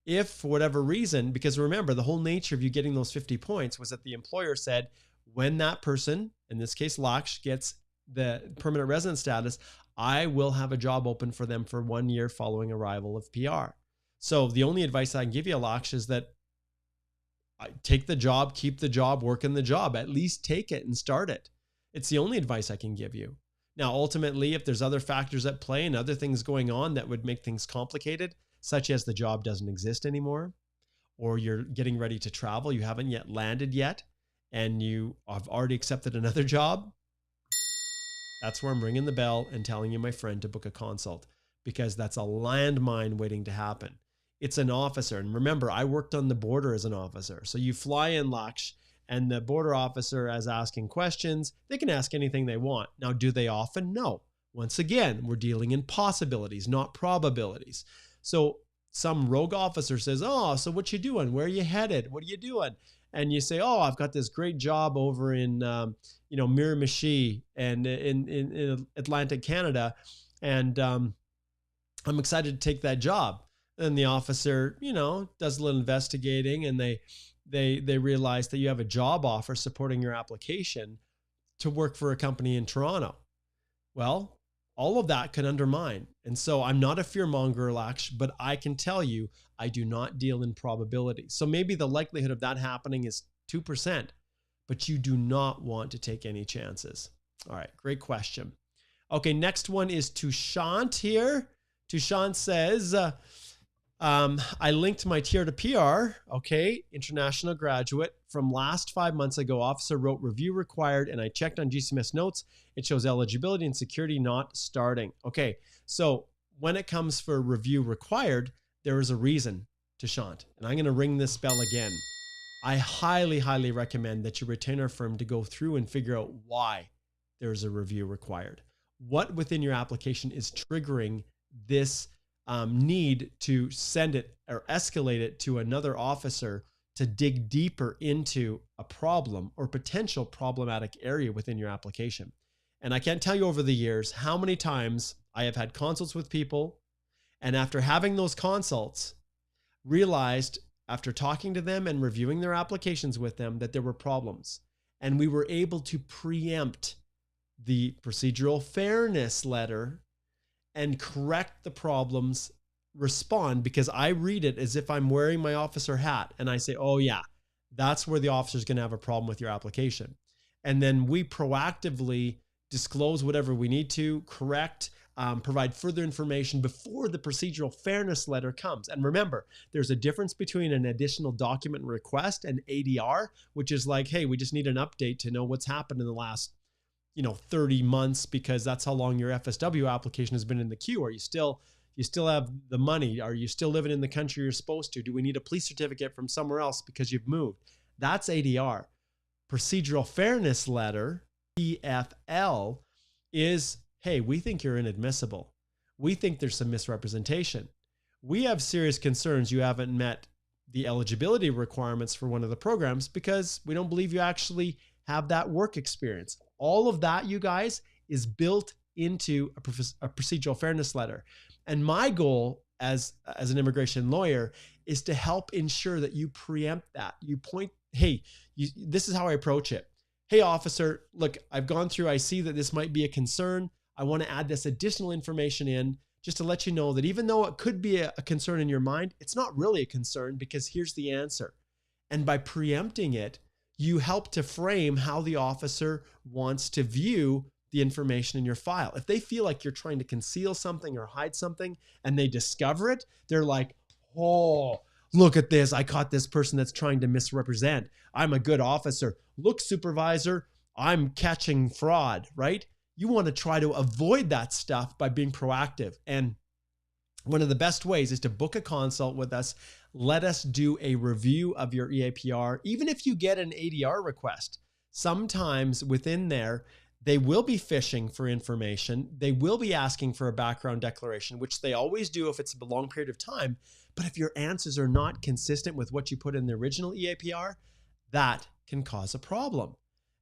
If for whatever reason, because remember, the whole nature of you getting those 50 points was that the employer said, when that person, in this case, Laksh, gets the permanent resident status, I will have a job open for them for 1 year following arrival of PR. So the only advice I can give you, Laksh, is that take the job, keep the job, work in the job, at least take it and start it. It's the only advice I can give you. Now, ultimately, if there's other factors at play and other things going on that would make things complicated, such as the job doesn't exist anymore, or you're getting ready to travel, you haven't yet landed yet, and you have already accepted another job, that's where I'm ringing the bell and telling you, my friend, to book a consult, because that's a landmine waiting to happen. It's an officer. And remember, I worked on the border as an officer. So you fly in, Laksh, and the border officer is asking questions. They can ask anything they want. Now, do they often? No. Once again, we're dealing in possibilities, not probabilities. So some rogue officer says, oh, so what you doing? Where are you headed? What are you doing? And you say, oh, I've got this great job over in, Miramichi and in Atlantic Canada. And I'm excited to take that job. And the officer, does a little investigating, and they realize that you have a job offer supporting your application to work for a company in Toronto. Well, all of that can undermine. And so I'm not a fearmonger, Laksh, but I can tell you, I do not deal in probability. So maybe the likelihood of that happening is 2%, but you do not want to take any chances. All right, great question. Okay, next one is Tushant here. Tushant says, I linked my tier to PR. Okay, international graduate. From last 5 months ago, officer wrote review required, and I checked on GCMS notes. It shows eligibility and security not starting. Okay, so when it comes for review required, there is a reason, Tushant. And I'm going to ring this bell again. I highly, highly recommend that you retain our firm to go through and figure out why there's a review required. What within your application is triggering this need to send it or escalate it to another officer to dig deeper into a problem or potential problematic area within your application. And I can't tell you over the years how many times I have had consults with people, and after having those consults, realized after talking to them and reviewing their applications with them that there were problems. And we were able to preempt the procedural fairness letter and correct the problems, respond, because I read it as if I'm wearing my officer hat and I say, oh yeah, that's where the officer is going to have a problem with your application. And then we proactively disclose whatever we need to, correct, provide further information before the procedural fairness letter comes. And remember, there's a difference between an additional document request and ADR, which is like, hey, we just need an update to know what's happened in the last 30 months, because that's how long your FSW application has been in the queue. Are you still have the money? Are you still living in the country you're supposed to? Do we need a police certificate from somewhere else because you've moved? That's ADR. Procedural fairness letter, PFL, is, hey, we think you're inadmissible. We think there's some misrepresentation. We have serious concerns you haven't met the eligibility requirements for one of the programs because we don't believe you actually have that work experience. All of that, you guys, is built into a procedural fairness letter. And my goal as an immigration lawyer is to help ensure that you preempt that. You point, hey, this is how I approach it. Hey, officer, look, I've gone through, I see that this might be a concern. I want to add this additional information in just to let you know that even though it could be a concern in your mind, it's not really a concern, because here's the answer. And by preempting it, you help to frame how the officer wants to view the information in your file. If they feel like you're trying to conceal something or hide something and they discover it, they're like, oh, look at this. I caught this person that's trying to misrepresent. I'm a good officer. Look, supervisor, I'm catching fraud, right? You want to try to avoid that stuff by being proactive. And one of the best ways is to book a consult with us. Let us do a review of your EAPR. Even if you get an ADR request, sometimes within there, they will be fishing for information. They will be asking for a background declaration, which they always do if it's a long period of time. But if your answers are not consistent with what you put in the original EAPR, that can cause a problem.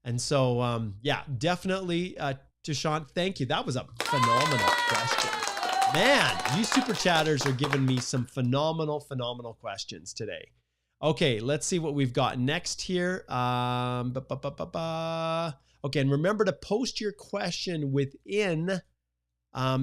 And so, yeah, definitely, Tushant, thank you. That was a phenomenal question. Man, you super chatters are giving me some phenomenal questions today. Okay, let's see what we've got next here. Okay, and remember to post your question within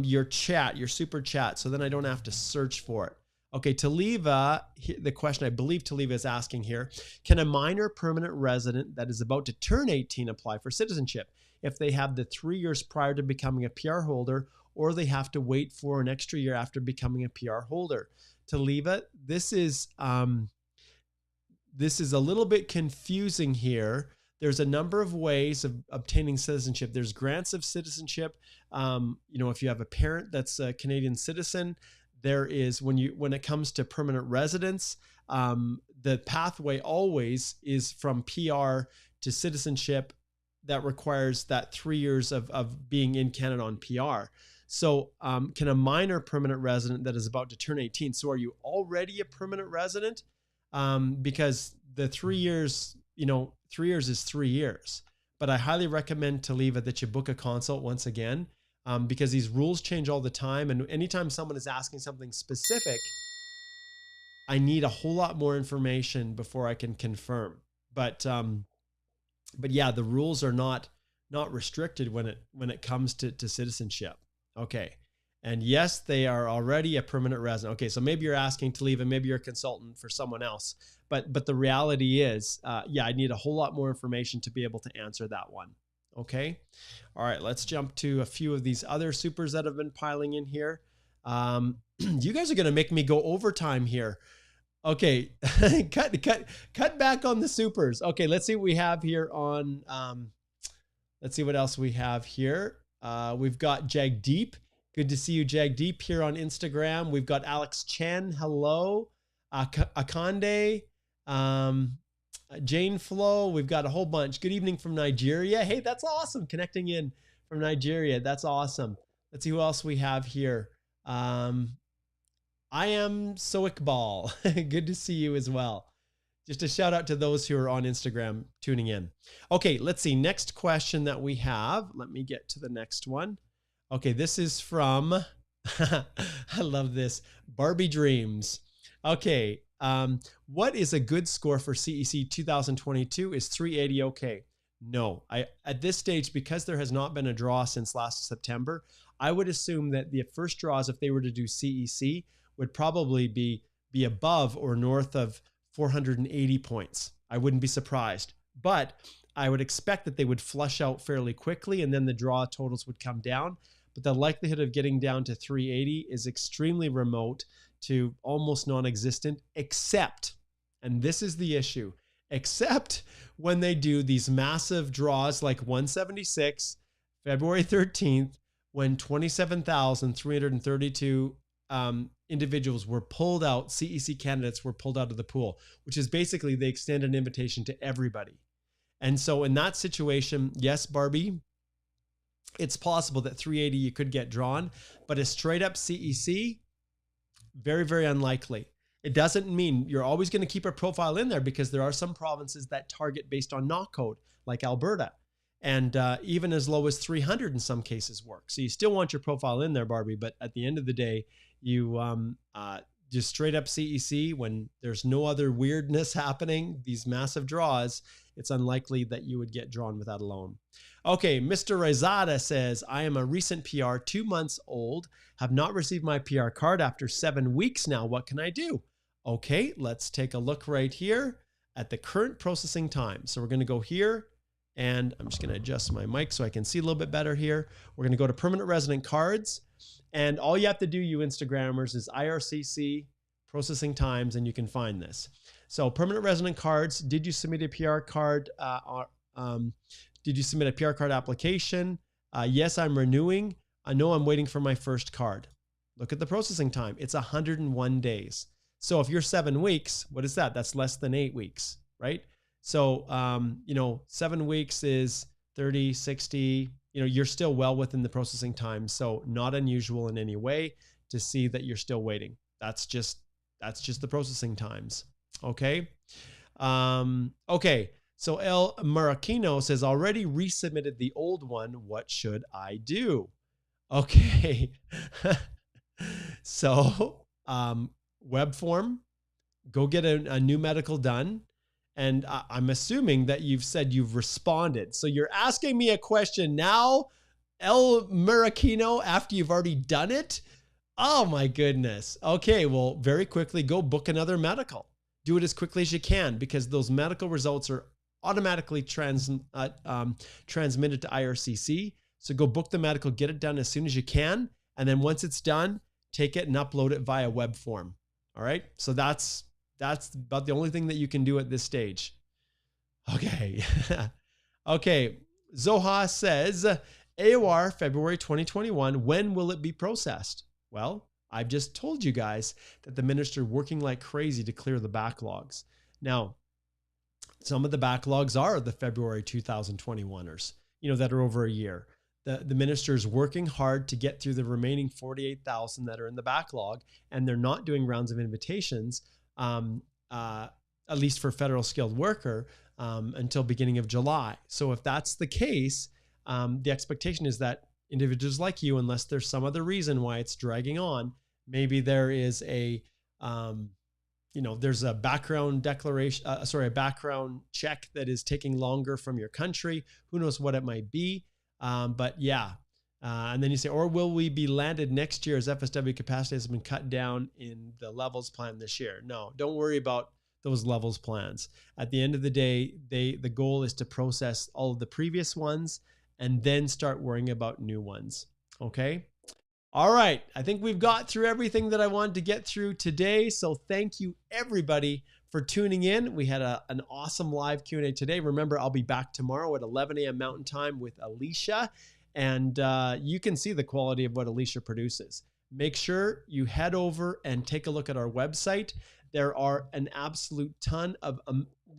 your chat, your super chat, so then I don't have to search for it. Okay, Taliva, the question I believe Taliva is asking here, can a minor permanent resident that is about to turn 18 apply for citizenship if they have the 3 years prior to becoming a PR holder, or they have to wait for an extra year after becoming a PR holder? Taliva, this is a little bit confusing here. There's a number of ways of obtaining citizenship. There's grants of citizenship. If you have a parent that's a Canadian citizen, there is, when it comes to permanent residence, the pathway always is from PR to citizenship that requires that 3 years of being in Canada on PR. So can a minor permanent resident that is about to turn 18, so are you already a permanent resident? Because the 3 years, 3 years is 3 years. But I highly recommend, Taliva, that you book a consult once again, because these rules change all the time. And anytime someone is asking something specific, I need a whole lot more information before I can confirm. But yeah, the rules are not restricted when it comes to citizenship. Okay. And yes, they are already a permanent resident. Okay, so maybe you're asking to leave, and maybe you're a consultant for someone else. But the reality is, yeah, I need a whole lot more information to be able to answer that one. Okay. All right, let's jump to a few of these other supers that have been piling in here. You guys are going to make me go overtime here. Okay, cut back on the supers. Okay, let's see what we have here on, let's see what else we have here. We've got Jagdeep. Good to see you, Jagdeep, here on Instagram. We've got Alex Chen. Hello. Akande. Jane Flo. We've got a whole bunch. Good evening from Nigeria. Hey, that's awesome. Connecting in from Nigeria. That's awesome. Let's see who else we have here. I am Soikbal. Good to see you as well. Just a shout out to those who are on Instagram tuning in. Okay, let's see. Next question that we have. Let me get to the next one. Okay, this is from, I love this, Barbie Dreams. Okay, what is a good score for CEC 2022? Is 380 okay? No, at this stage, because there has not been a draw since last September, I would assume that the first draws, if they were to do CEC, would probably be above or north of 480 points. I wouldn't be surprised, but I would expect that they would flush out fairly quickly, and then the draw totals would come down. But the likelihood of getting down to 380 is extremely remote to almost non-existent, except, and this is the issue, except when they do these massive draws like 176, February 13th, when 27,332 individuals were pulled out, CEC candidates were pulled out of the pool, which is basically they extend an invitation to everybody. And so in that situation, yes, Barbie, it's possible that 380 you could get drawn, but a straight up CEC, very, very unlikely. It doesn't mean you're always going to keep a profile in there, because there are some provinces that target based on knock code, like Alberta. And even as low as 300 in some cases work. So you still want your profile in there, Barbie, but at the end of the day, you just straight up CEC when there's no other weirdness happening, these massive draws, it's unlikely that you would get drawn with that alone. Okay, Mr. Rezada says, I am a recent PR, 2 months old, have not received my PR card after 7 weeks now. What can I do? Okay, let's take a look right here at the current processing time. So we're going to go here, and I'm just going to adjust my mic so I can see a little bit better here. We're going to go to permanent resident cards, and all you have to do, you Instagrammers, is IRCC processing times, and you can find this. So permanent resident cards, did you submit a PR card? Did you submit a PR card application? Yes, I'm renewing. I know I'm waiting for my first card. Look at the processing time. It's 101 days. So if you're 7 weeks, what is that? That's less than 8 weeks, right? So, 7 weeks is 30, 60, you're still well within the processing time. So not unusual in any way to see that you're still waiting. That's just the processing times. Okay. Okay. So El Maracino says, already resubmitted the old one. What should I do? Okay. So, web form, go get a new medical done. And I'm assuming that you've said you've responded. So you're asking me a question now, El Maracino, after you've already done it? Oh my goodness. Okay, well, very quickly, go book another medical. Do it as quickly as you can, because those medical results are automatically transmitted to IRCC. So go book the medical, get it done as soon as you can. And then once it's done, take it and upload it via web form. All right. So that's about the only thing that you can do at this stage. Okay. Okay. Zoha says, AOR February 2021, when will it be processed? Well, I've just told you guys that the minister working like crazy to clear the backlogs. Now, some of the backlogs are the February 2021ers, that are over a year. The minister is working hard to get through the remaining 48,000 that are in the backlog, and they're not doing rounds of invitations, at least for federal skilled worker, until beginning of July. So if that's the case, the expectation is that individuals like you, unless there's some other reason why it's dragging on, maybe there is there's a background declaration, a background check that is taking longer from your country. Who knows what it might be? But yeah. And then you say, or will we be landed next year as FSW capacity has been cut down in the levels plan this year? No, don't worry about those levels plans. At the end of the day, the goal is to process all of the previous ones and then start worrying about new ones. Okay. All right. I think we've got through everything that I wanted to get through today. So thank you everybody for tuning in. We had an awesome live Q&A today. Remember, I'll be back tomorrow at 11 a.m. Mountain Time with Alicia. And you can see the quality of what Alicia produces. Make sure you head over and take a look at our website. There are an absolute ton of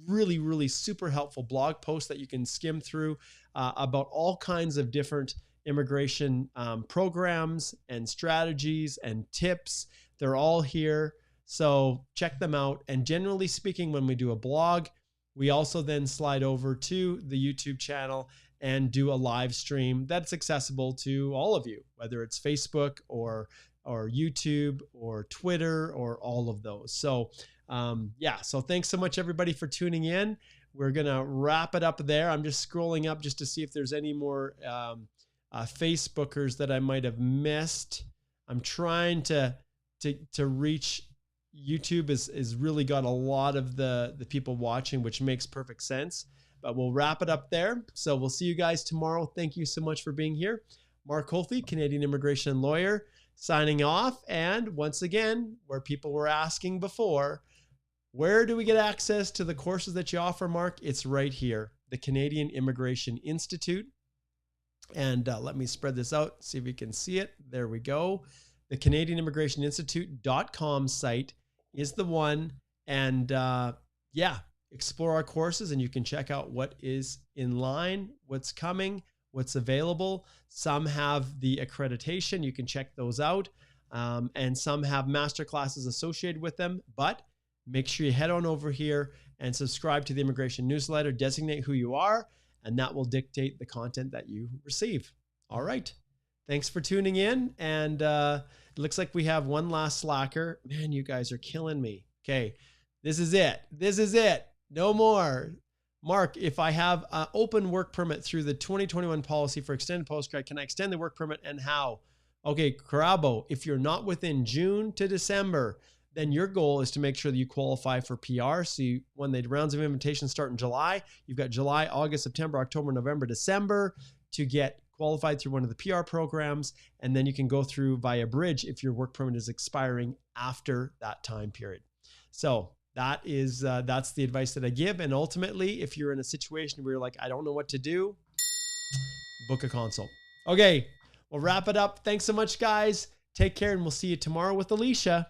really, really super helpful blog posts that you can skim through about all kinds of different immigration programs and strategies and tips. They're all here. So check them out. And generally speaking, when we do a blog, we also then slide over to the YouTube channel and do a live stream that's accessible to all of you, whether it's Facebook or YouTube or Twitter or all of those. So so thanks so much everybody for tuning in. We're going to wrap it up there. I'm just scrolling up just to see if there's any more Facebookers that I might have missed. I'm trying to reach YouTube is really got a lot of the people watching, which makes perfect sense, but we'll wrap it up there. So we'll see you guys tomorrow. Thank you so much for being here. Mark Holthe, Canadian immigration lawyer, signing off. And once again, where people were asking before, where do we get access to the courses that you offer, Mark? It's right here, the Canadian Immigration Institute. And let me spread this out, see if we can see it. There we go. The Canadian Immigration Institute.com site is the one. And explore our courses and you can check out what is in line, what's coming, what's available. Some have the accreditation. You can check those out. And some have masterclasses associated with them. But make sure you head on over here and subscribe to the immigration newsletter, designate who you are, and that will dictate the content that you receive. All right. Thanks for tuning in. And it looks like we have one last slacker. Man, you guys are killing me. Okay. This is it. This is it. No more. Mark, if I have an open work permit through the 2021 policy for extended postgrad, can I extend the work permit and how? Okay, Carabo, if you're not within June to December, then your goal is to make sure that you qualify for PR. So when the rounds of invitations start in July, you've got July, August, September, October, November, December to get qualified through one of the PR programs. And then you can go through via bridge if your work permit is expiring after that time period. So that is, that's the advice that I give. And ultimately, if you're in a situation where you're like, I don't know what to do, book a consult. Okay, we'll wrap it up. Thanks so much, guys. Take care, and we'll see you tomorrow with Alicia.